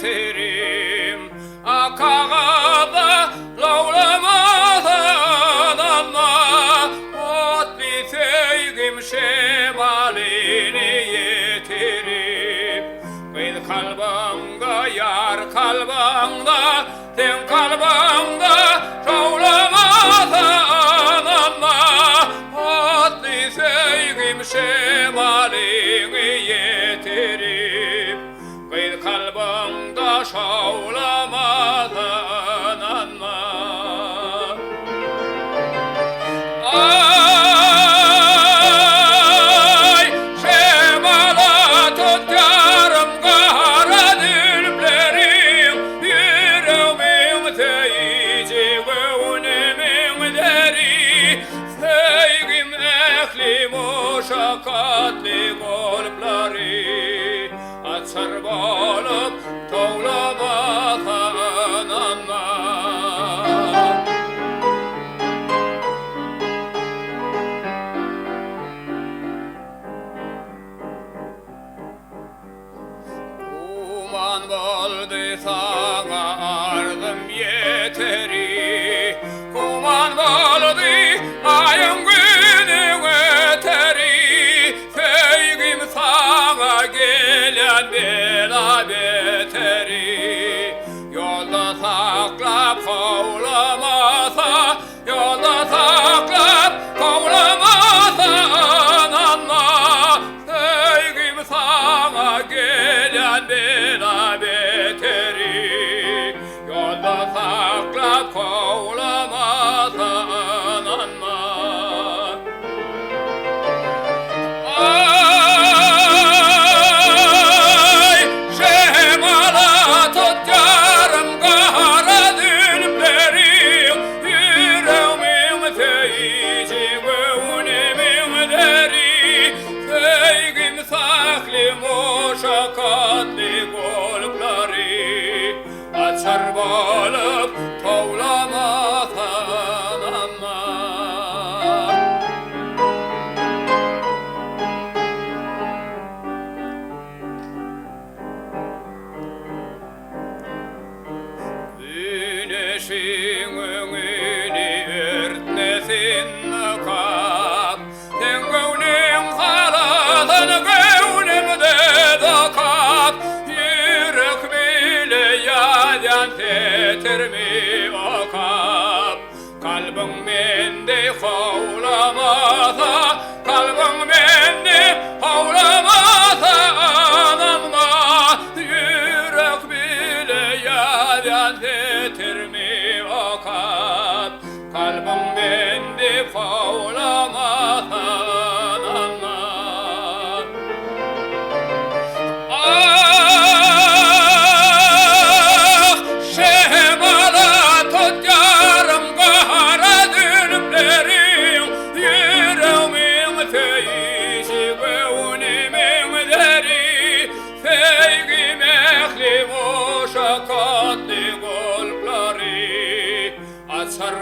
yeterim Akağada lağlamadan anma Ot biteyim şemalini yeterim Kıyıl kalbanga yar kalbanga Sen kalbanga lağlamadan anma Ot biteyim şemalini yeterim Kıyıl kalbanga şaulamadan anma Ay şemala tut yarım kara dülplerim Yüreğimin teyici gönlümün deri Sevgim ehli muşakkatli kalpleri Açar balıp toğlamadan anma Kuman boldu sana ardım yeteri Kuman boldu ayın günü öteri Sevgim sana gelen bela beteri Yolda saklap kovlamasa Yolda saklap kovlamasan anma Sevgim sana gelen bela beteri Yolda saklap kovlamasan anma Ay şemala tut yarım kara dülplerim Yüreğimin teyici gönlümün deri Sevgim saklı muşakkatli kalpleri Açar balıp toğlamadan anma Güneşin önünü örtmesin kap Sen gönlüm haladın gönlümde de kap Yürek bile yadan tetir mi o kap Kalbin mende havlamasa Kalbin mende havlamasa anma Yürek bile yadan tetir mi o kap Kalbin mende havlamasa anma Ah şemala tut yarım kara dülplerim Yüreğimin teyici gönlümün deri Sevgim ehli muşakkatli kalpleri Açar